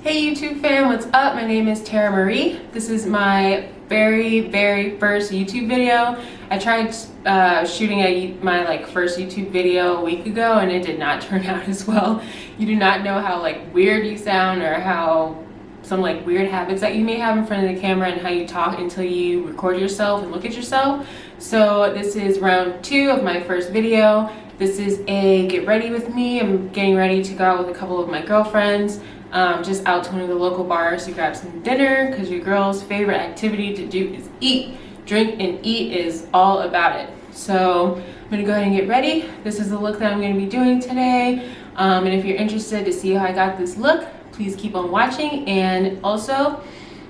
Hey YouTube fam, what's up? My name is Tara Marie. This is my very first YouTube video. I tried shooting my first YouTube video a week ago and it did not turn out as well. You do not know how weird you sound or how some weird habits that you may have in front of the camera and how you talk until you record yourself and look at yourself. So this is round 2 of my first video. This is a get ready with me. I'm getting ready to go out with a couple of my girlfriends. Just out to one of the local bars to grab some dinner because your girl's favorite activity to do is eat. Drink and eat is all about it. So I'm gonna go ahead and get ready. This is the look that I'm gonna be doing today. And if you're interested to see how I got this look, please keep on watching and also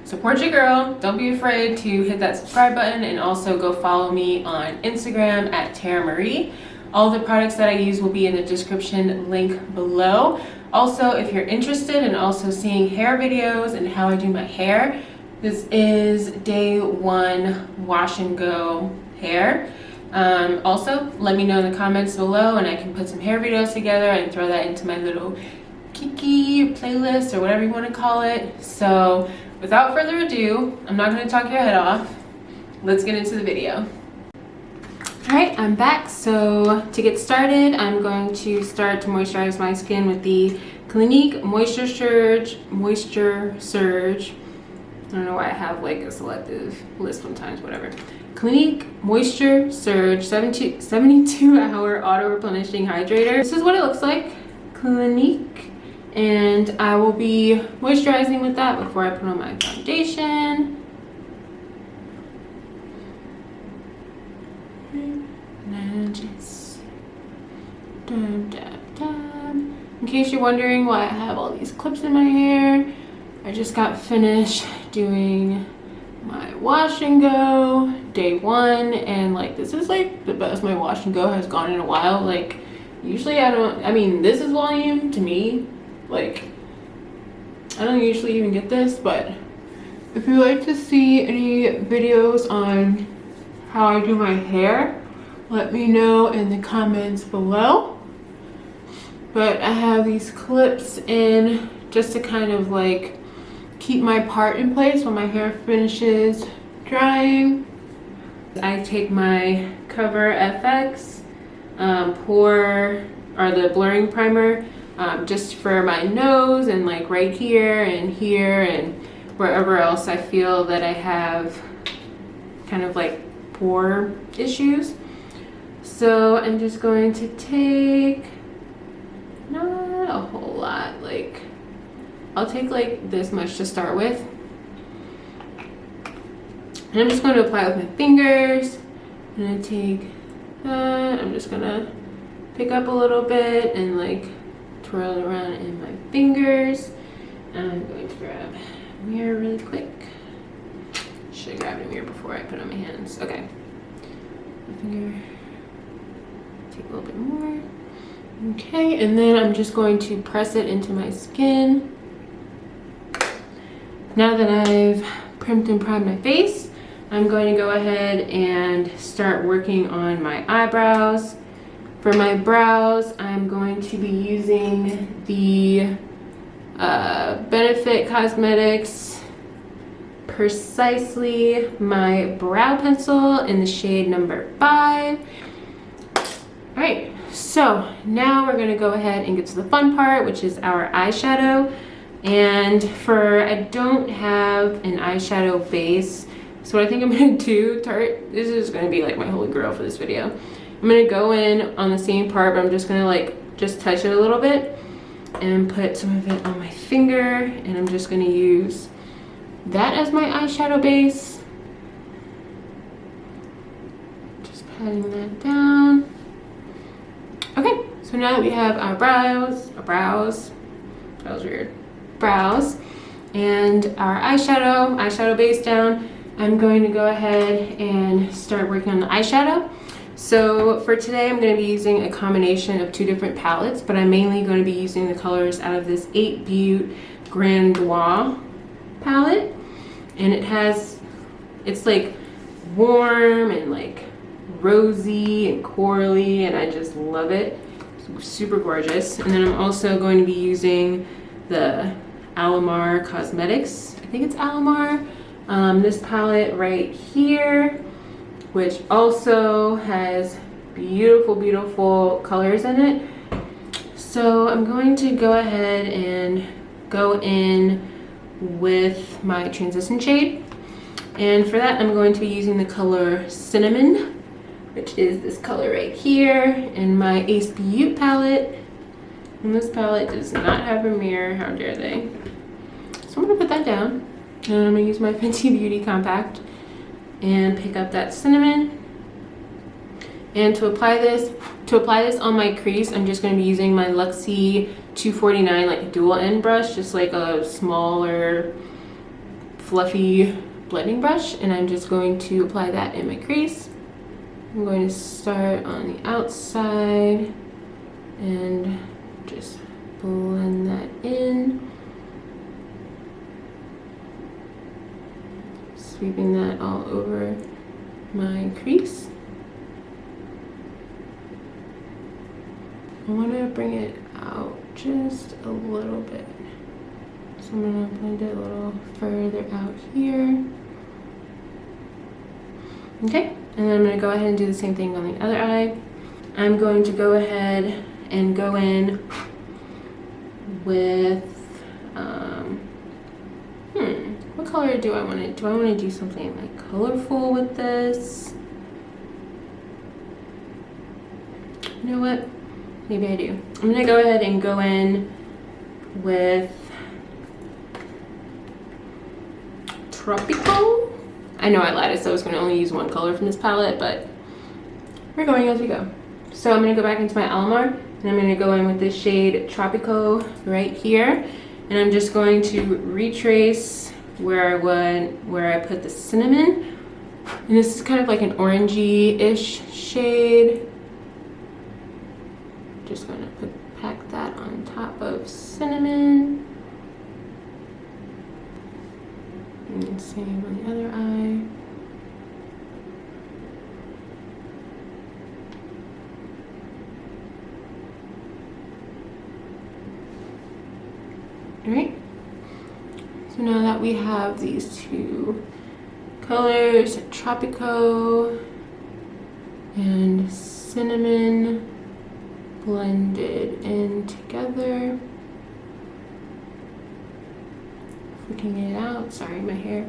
support your girl. Don't be afraid to hit that subscribe button and also go follow me on Instagram at Tara Marie. All the products that I use will be in the description link below. Also, if you're interested in also seeing hair videos and how I do my hair, this is day 1 wash and go hair. Also, let me know in the comments below and I can put some hair videos together and throw that into my little Kiki playlist or whatever you want to call it. So without further ado, I'm not going to talk your head off. Let's get into the video. Alright, I'm back. So to get started, I'm going to start to moisturize my skin with the Clinique Moisture Surge. I don't know why I have a selective list sometimes, whatever. Clinique Moisture Surge 72 hour auto replenishing hydrator. This is what it looks like, Clinique. And I will be moisturizing with that before I put on my foundation. And just dab, dab, dab. In case you're wondering why I have all these clips in my hair, I just got finished doing my wash and go day 1, and this is the best my wash and go has gone in a while. Usually this is volume to me. I don't usually even get this, but if you like to see any videos on how I do my hair, let me know in the comments below. But I have these clips in just to kind of keep my part in place when my hair finishes drying. I take my Cover FX the blurring primer just for my nose and right here and wherever else I feel that I have kind of pore issues. So I'm just going to take not a whole lot, I'll take this much to start with, and I'm just going to apply it with my fingers. I'm going to take that, I'm just going to pick up a little bit and twirl it around in my fingers. And I'm going to grab a mirror really quick. Should have grabbed a mirror before I put on my hands. Okay, my finger. Take a little bit more. Okay, and then I'm just going to press it into my skin. Now that I've primed and primed my face, I'm going to go ahead and start working on my eyebrows. For my brows, I'm going to be using the Benefit Cosmetics Precisely My Brow Pencil in the shade number 5. Alright, so now we're going to go ahead and get to the fun part, which is our eyeshadow. And I don't have an eyeshadow base, so what I think I'm going to do, Tarte, this is going to be my holy grail for this video. I'm going to go in on the same part, but I'm just going to just touch it a little bit and put some of it on my finger, and I'm just going to use that as my eyeshadow base. Just patting that down. Okay, so now that we have our brows, that was weird, brows, and our eyeshadow base down, I'm going to go ahead and start working on the eyeshadow. So for today, I'm going to be using a combination of 2 different palettes, but I'm mainly going to be using the colors out of this 8 Beaute Grandois palette, and it's warm and rosy and corally, and I just love it. It's super gorgeous. And then I'm also going to be using the Alamar Cosmetics. I think it's Alamar. This palette right here, which also has beautiful, beautiful colors in it. So I'm going to go ahead and go in with my transition shade. And for that, I'm going to be using the color Cinnamon, which is this color right here in my Ace Beaute palette. And this palette does not have a mirror, how dare they. So I'm gonna put that down. And I'm gonna use my Fenty Beauty compact and pick up that cinnamon. And to apply this on my crease, I'm just gonna be using my Luxie 249 like dual end brush, just like a smaller, fluffy blending brush. And I'm just going to apply that in my crease. I'm going to start on the outside and just blend that in. Sweeping that all over my crease. I want to bring it out just a little bit. So I'm going to blend it a little further out here. Okay, and then I'm going to go ahead and do the same thing on the other eye. I'm going to go ahead and go in with what color do I want to do? I want to do something like colorful with this. You know what? Maybe I do. I'm gonna go ahead and go in with Tropical. I know I lied. I said I was gonna only use one color from this palette, but we're going as we go. So I'm gonna go back into my Alamar and I'm gonna go in with this shade Tropical right here. And I'm just going to retrace where I put the cinnamon. And this is kind of like an orangey-ish shade. Just gonna pack that on top of cinnamon. And same on the other eye. All right. So now that we have these two colors, Tropico and Cinnamon, blended in together, flicking it out. Sorry, my hair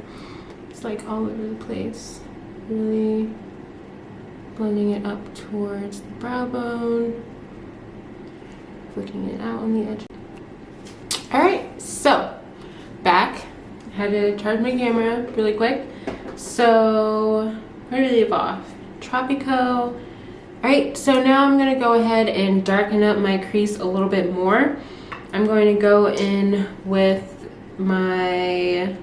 is like all over the place. Really blending it up towards the brow bone, flicking it out on the edge. All right, so back. I had to charge my camera really quick. So where did it leave off? Tropico. All right, so now I'm gonna go ahead and darken up my crease a little bit more. I'm going to go in with my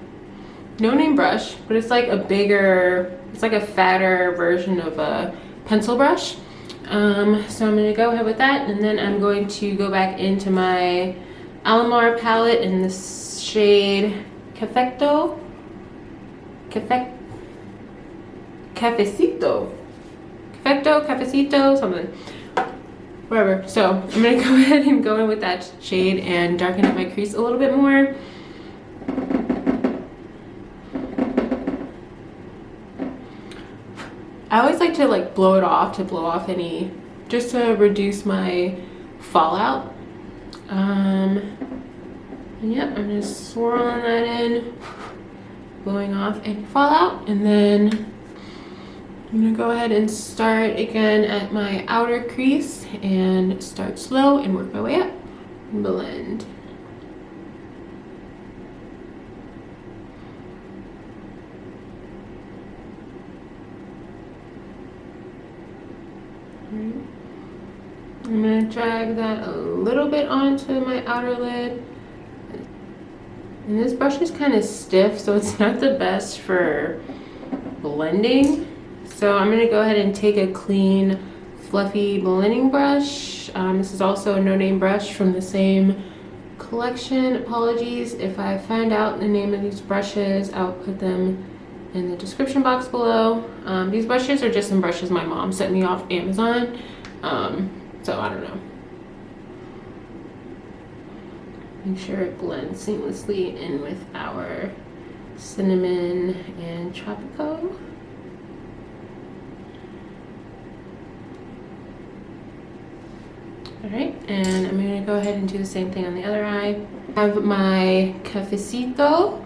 no name brush, but it's like a bigger, it's like a fatter version of a pencil brush. So I'm gonna go ahead with that, and then I'm going to go back into my Alamar palette in the shade Cafecito, something, whatever. So I'm gonna go ahead and go in with that shade and darken up my crease a little bit more. I always like to like blow it off, to blow off any, just to reduce my fallout. And yep, I'm just swirling that in, blowing off any fallout, and then I'm gonna go ahead and start again at my outer crease and start slow and work my way up. Blend. I'm gonna drag that a little bit onto my outer lid. And this brush is kind of stiff, so it's not the best for blending. So I'm gonna go ahead and take a clean, fluffy blending brush. This is also a no-name brush from the same collection. Apologies if I find out the name of these brushes. I'll put them in the description box below. These brushes are just some brushes my mom sent me off Amazon. So I don't know. Make sure it blends seamlessly in with our cinnamon and tropico. All right, and I'm gonna go ahead and do the same thing on the other eye. I have my cafecito.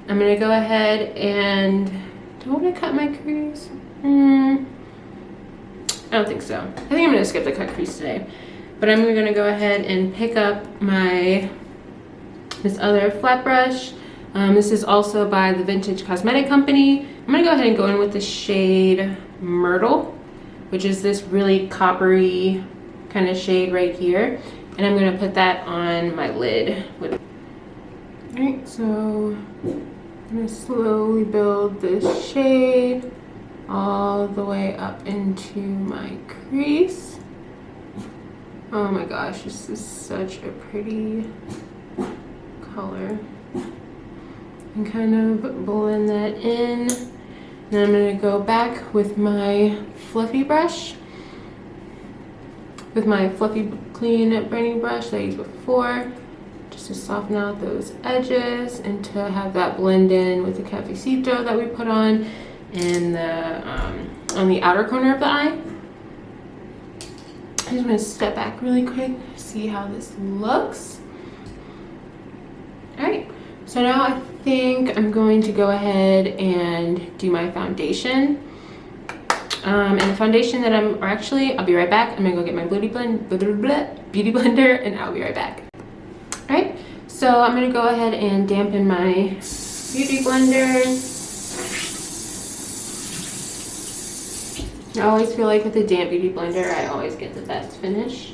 I'm gonna go ahead and, do I wanna cut my crease? I don't think so. I think I'm gonna skip the cut crease today. But I'm gonna go ahead and pick up this other flat brush. This is also by the Vintage Cosmetic Company. I'm gonna go ahead and go in with the shade Myrtle, which is this really coppery kind of shade right here. And I'm gonna put that on my lid. Alright, so I'm gonna slowly build this shade all the way up into my crease. Oh my gosh, this is such a pretty color. And kind of blend that in. Then I'm gonna go back with my fluffy brush, with my fluffy clean branding brush that I used before, just to soften out those edges and to have that blend in with the cafecito that we put on and on the outer corner of the eye. I'm just gonna step back really quick, see how this looks. All right, so now I think I'm going to go ahead and do my foundation. And the foundation that I'll be right back. I'm gonna go get my beauty blender and I'll be right back. All right, so I'm gonna go ahead and dampen my beauty blender. I always feel like with a damp beauty blender, I always get the best finish.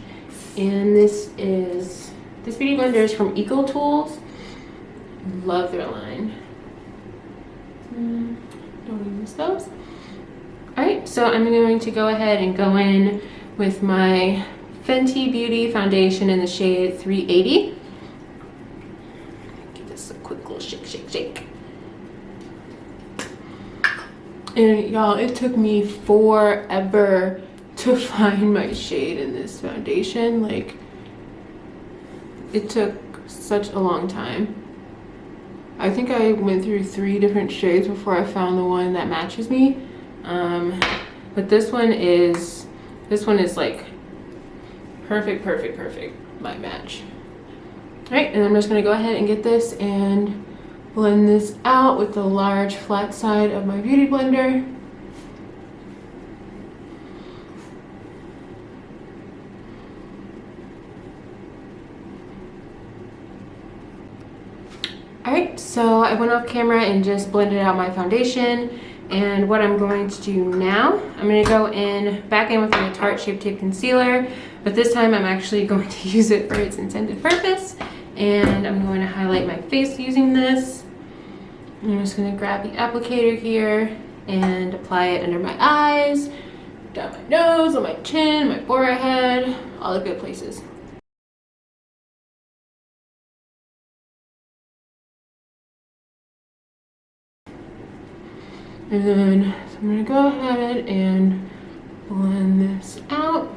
And this beauty blender is from Eco Tools. Love their line. Don't use those. Alright, so I'm going to go ahead and go in with my Fenty Beauty foundation in the shade 380. Give this a quick little shake, shake, shake. And y'all, it took me forever to find my shade in this foundation. Like, it took such a long time. I think I went through 3 different shades before I found the one that matches me. But this one is like perfect, my match. All right, and I'm just gonna go ahead and get this and blend this out with the large flat side of my beauty blender. All right, so I went off camera and just blended out my foundation. And what I'm going to do now, I'm going to go back in with my Tarte Shape Tape Concealer, but this time I'm actually going to use it for its intended purpose. And I'm going to highlight my face using this. I'm just going to grab the applicator here and apply it under my eyes, down my nose, on my chin, my forehead, all the good places. And then so I'm gonna go ahead and blend this out.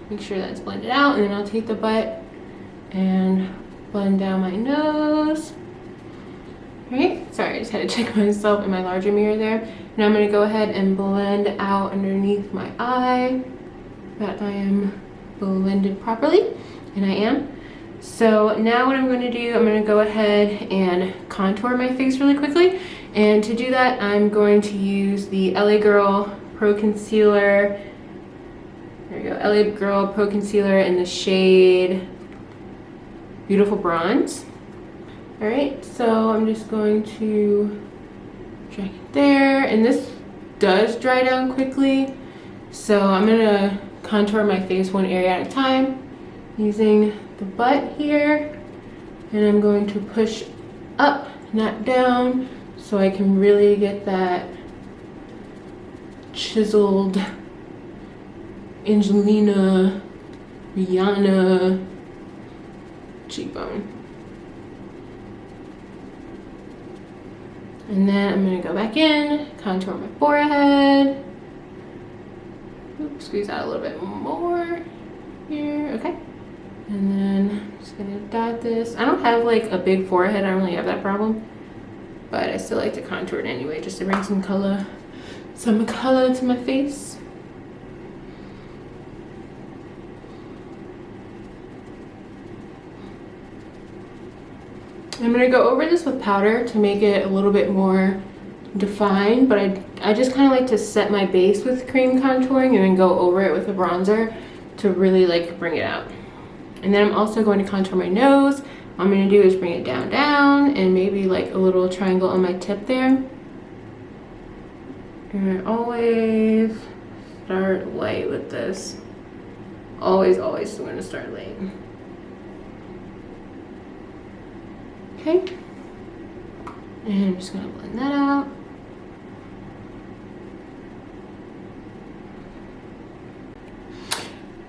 Make sure that's blended out, and then I'll take the butt and blend down my nose. Right? Sorry, I just had to check myself in my larger mirror there. Now I'm gonna go ahead and blend out underneath my eye that I am blended properly, and I am. So now what I'm going to do, I'm going to go ahead and contour my face really quickly, and to do that I'm going to use the LA Girl Pro Concealer. There we go, LA Girl Pro Concealer in the shade Beautiful Bronze. Alright, so I'm just going to drag it there, and this does dry down quickly, so I'm going to contour my face one area at a time using the butt here, and I'm going to push up, not down, so I can really get that chiseled Angelina, Rihanna cheekbone. And then I'm gonna go back in, contour my forehead. Oops, squeeze out a little bit more here, okay. And then I'm just gonna dot this. I don't have like a big forehead, I don't really have that problem. But I still like to contour it anyway, just to bring some color to my face. I'm gonna go over this with powder to make it a little bit more defined, but I just kind of like to set my base with cream contouring and then go over it with a bronzer to really like bring it out. And then I'm also going to contour my nose. What I'm gonna do is bring it down, and maybe like a little triangle on my tip there. And I always start light with this. Always want to start light. Okay. And I'm just gonna blend that out.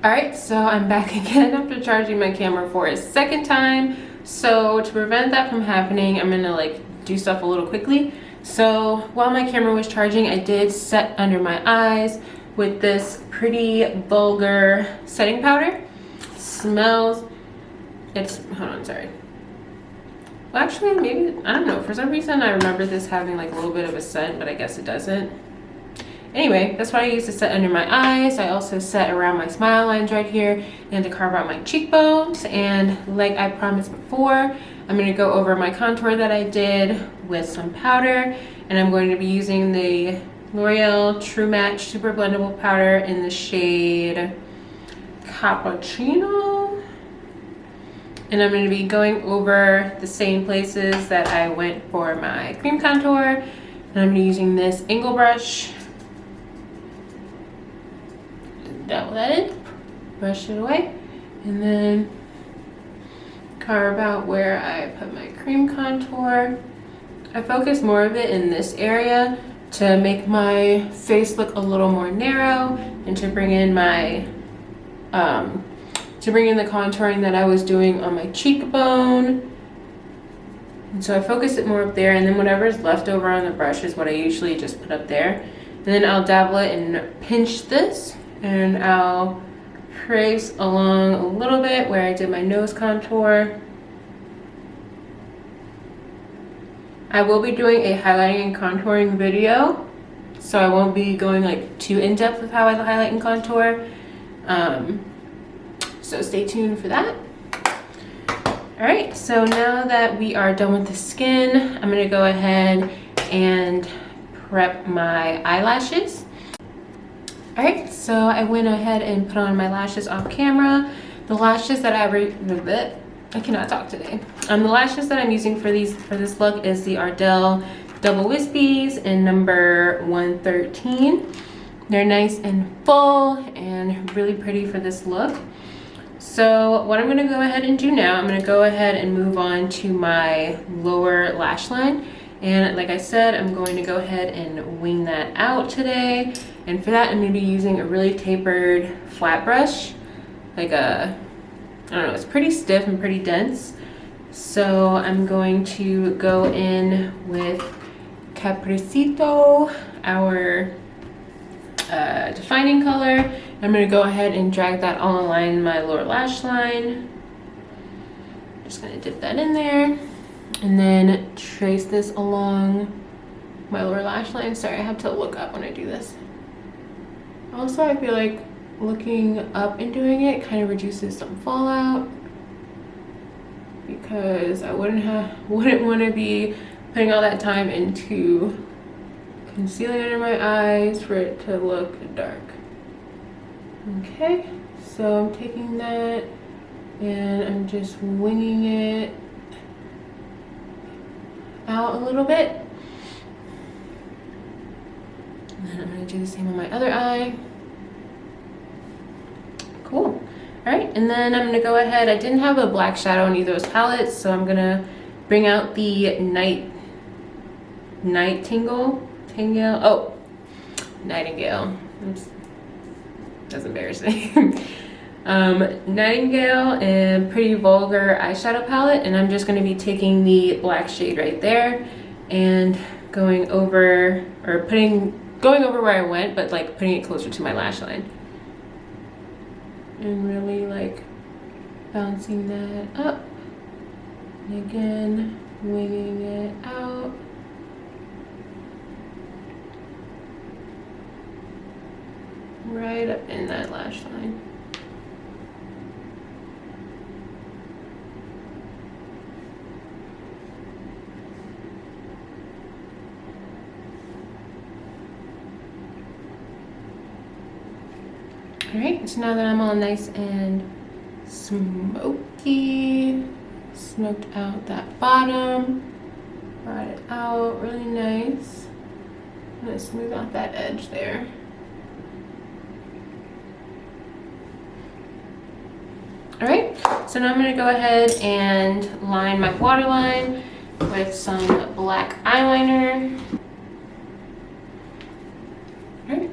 Alright, so I'm back again after charging my camera for a second time. So to prevent that from happening, I'm gonna like do stuff a little quickly. So while my camera was charging, I did set under my eyes with this pretty Vulgar setting powder. Smells, hold on, sorry. Well, actually, maybe, I don't know. For some reason, I remember this having like a little bit of a scent, but I guess it doesn't. Anyway, that's what I use to set under my eyes. I also set around my smile lines right here and to carve out my cheekbones. And like I promised before, I'm going to go over my contour that I did with some powder. And I'm going to be using the L'Oreal True Match Super Blendable Powder in the shade Cappuccino. And I'm going to be going over the same places that I went for my cream contour. And I'm going to be using this angle brush. Dabble that in, brush it away, and then carve out where I put my cream contour. I focus more of it in this area to make my face look a little more narrow and to bring in my the contouring that I was doing on my cheekbone. And so I focus it more up there, and then whatever's left over on the brush is what I usually just put up there. And then I'll dabble it and pinch this, and I'll trace along a little bit where I did my nose contour. I will be doing a highlighting and contouring video, so I won't be going like too in depth with how I highlight and contour. So stay tuned for that. All right, so now that we are done with the skin, I'm gonna go ahead and prep my eyelashes. All right, so I went ahead and put on my lashes off camera. The lashes that I cannot talk today. The lashes that I'm using for this look is the Ardelle Double Wispies in number 113. They're nice and full and really pretty for this look. So what I'm gonna go ahead and do now, I'm gonna go ahead and move on to my lower lash line. And like I said, I'm going to go ahead and wing that out today. And for that, I'm gonna be using a really tapered flat brush. Like I don't know, it's pretty stiff and pretty dense. So I'm going to go in with Capricito, our defining color. I'm gonna go ahead and drag that all in line in my lower lash line. Just gonna dip that in there and then trace this along my lower lash line. Sorry, I have to look up when I do this. Also, I feel like looking up and doing it kind of reduces some fallout, because I wouldn't want to be putting all that time into concealing under my eyes for it to look dark. Okay, so I'm taking that and I'm just winging it out a little bit. And then I'm going to do the same on my other eye. Cool. All right, and then I'm going to go ahead. I didn't have a black shadow in either of those palettes, so I'm going to bring out the Nightingale. Oops. That's embarrassing. Nightingale and Pretty Vulgar eyeshadow palette, and I'm just going to be taking the black shade right there and going over, or going over where I went, but like putting it closer to my lash line. And really like bouncing that up. And again, winging it out. Right up in that lash line. Alright, so now that I'm all nice and smoky, smoked out that bottom, brought it out really nice. I'm gonna smooth out that edge there. Alright, so now I'm gonna go ahead and line my waterline with some black eyeliner. Alright,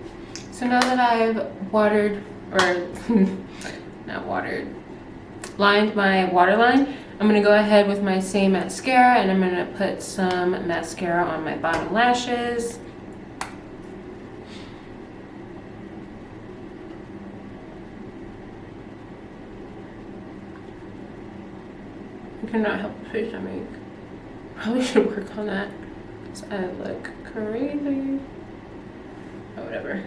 so now that I've watered, or not watered, lined my waterline, I'm gonna go ahead with my same mascara and I'm gonna put some mascara on my bottom lashes. I cannot help the face I make. Probably should work on that because I look crazy. Oh, whatever.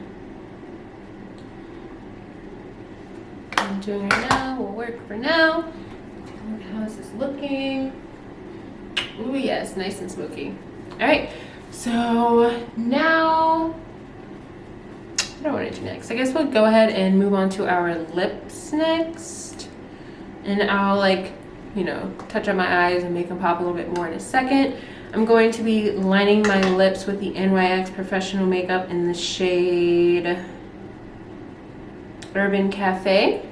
What I'm doing right now will work for now. How is this looking? Ooh, yes, nice and smoky. All right, so now I don't want to do next. I guess we'll go ahead and move on to our lips next, and I'll like, you know, touch up my eyes and make them pop a little bit more in a second. I'm going to be lining my lips with the NYX Professional Makeup in the shade Urban Cafe.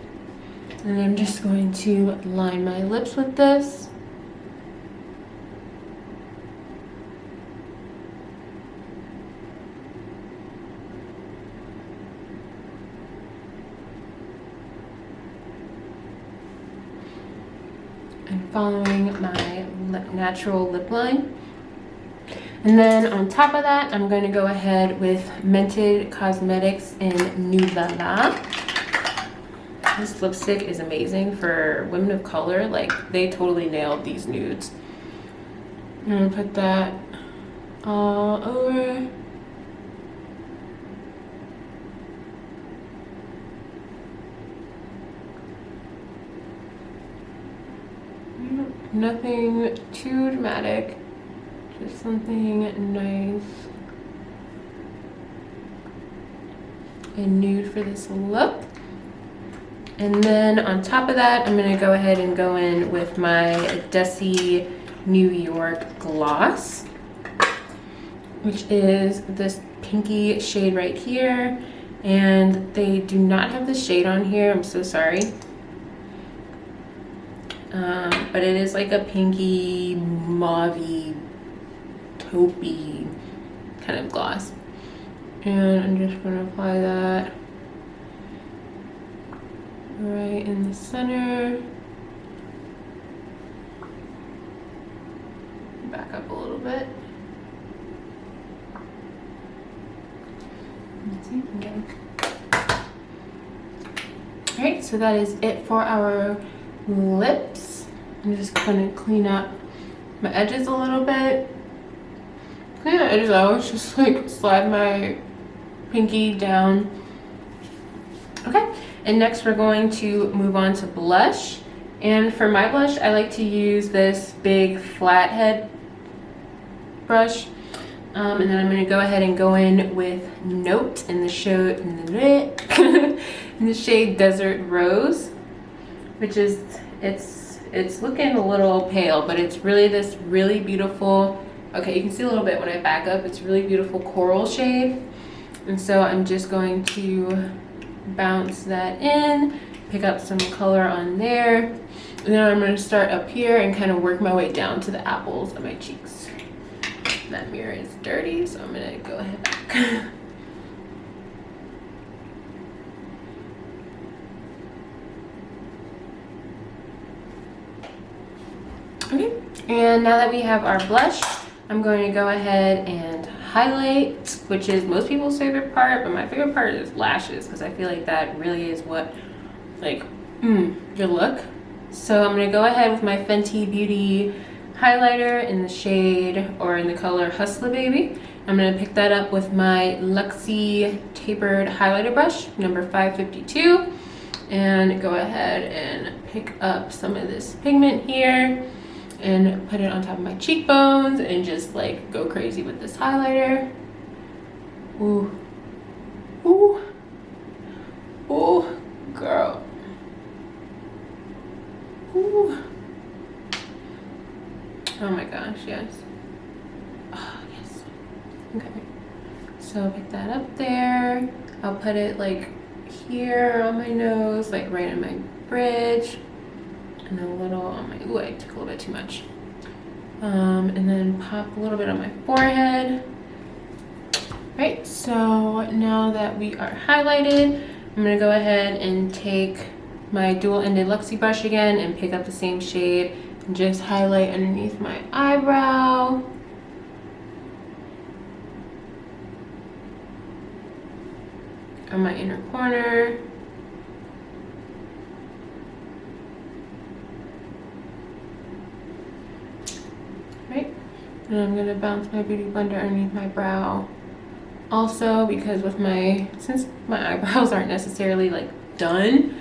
And I'm just going to line my lips with this. And following my natural lip line. And then on top of that, I'm going to go ahead with Mented Cosmetics in Nude Lala. This lipstick is amazing for women of color. Like, they totally nailed these nudes. I'm gonna put that all over. Nothing too dramatic, just something nice and nude for this look. And then on top of that, I'm gonna go ahead and go in with my Desi New York gloss, which is this pinky shade right here. And they do not have the shade on here, I'm so sorry. But it is like a pinky, mauvey, taupey kind of gloss. And I'm just gonna apply that right in the center. Back up a little bit. Alright, so that is it for our lips. I'm just gonna clean up my edges a little bit. Clean the edges out, just like slide my pinky down. Okay, and next we're going to move on to blush. And for my blush, I like to use this big flathead brush. And then I'm gonna go ahead and go in with Note in the shade, in the shade Desert Rose, which is, it's looking a little pale, but it's really this really beautiful, okay, you can see a little bit when I back up, it's really beautiful coral shade. And so I'm just going to bounce that in, pick up some color on there, and then I'm going to start up here and kind of work my way down to the apples of my cheeks. That mirror is dirty, so I'm going to go ahead back. Okay, and now that we have our blush, I'm going to go ahead and highlight, which is most people's favorite part, but my favorite part is lashes, because I feel like that really is what, like, your look. So I'm going to go ahead with my Fenty Beauty highlighter in the shade, or in the color Hustler Baby. I'm going to pick that up with my Luxie tapered highlighter brush, number 552, and go ahead and pick up some of this pigment here and put it on top of my cheekbones and just like go crazy with this highlighter. Ooh, ooh, ooh, girl. Ooh. Oh my gosh, yes. Oh, yes. Okay. So pick that up there. I'll put it like here on my nose, like right in my bridge. And a little on my, ooh, I took a little bit too much. And then pop a little bit on my forehead. Right, so now that we are highlighted, I'm gonna go ahead and take my dual-ended Luxie brush again and pick up the same shade and just highlight underneath my eyebrow. On my inner corner. Right, and I'm gonna bounce my Beauty Blender underneath my brow. Also, because with since my eyebrows aren't necessarily like done,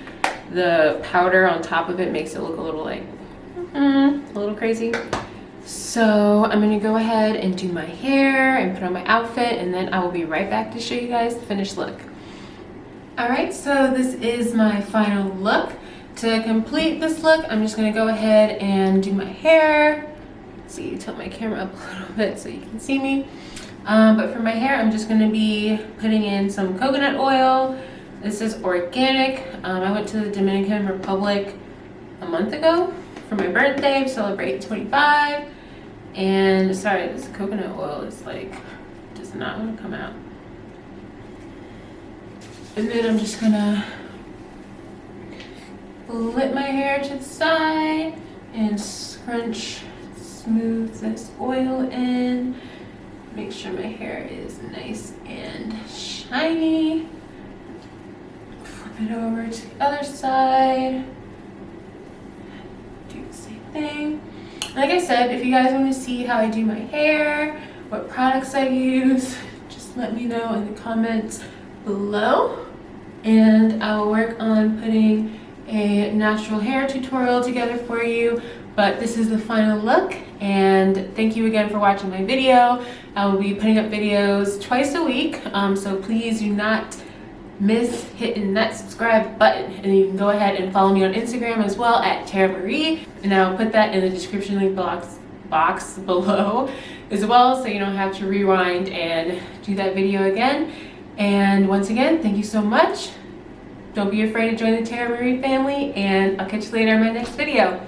the powder on top of it makes it look a little like, a little crazy. So I'm gonna go ahead and do my hair and put on my outfit, and then I will be right back to show you guys the finished look. All right, so this is my final look. To complete this look, I'm just gonna go ahead and do my hair. Let's see, tilt my camera up a little bit so you can see me. But for my hair, I'm just gonna be putting in some coconut oil. This is organic. I went to the Dominican Republic a month ago for my birthday to celebrate 25. And sorry, this coconut oil is like, does not want to come out. And then I'm just gonna flip my hair to the side and scrunch, smooth this oil in. Make sure my hair is nice and shiny. Flip it over to the other side. Do the same thing. Like I said, if you guys want to see how I do my hair, what products I use, just let me know in the comments below. And I'll work on putting a natural hair tutorial together for you. But this is the final look, and thank you again for watching my video. I will be putting up videos twice a week, so please do not miss hitting that subscribe button. And you can go ahead and follow me on Instagram as well at Tara Marie, and I'll put that in the description link box below as well, so you don't have to rewind and do that video again. And once again, thank you so much. Don't be afraid to join the Tara Marie family, and I'll catch you later in my next video.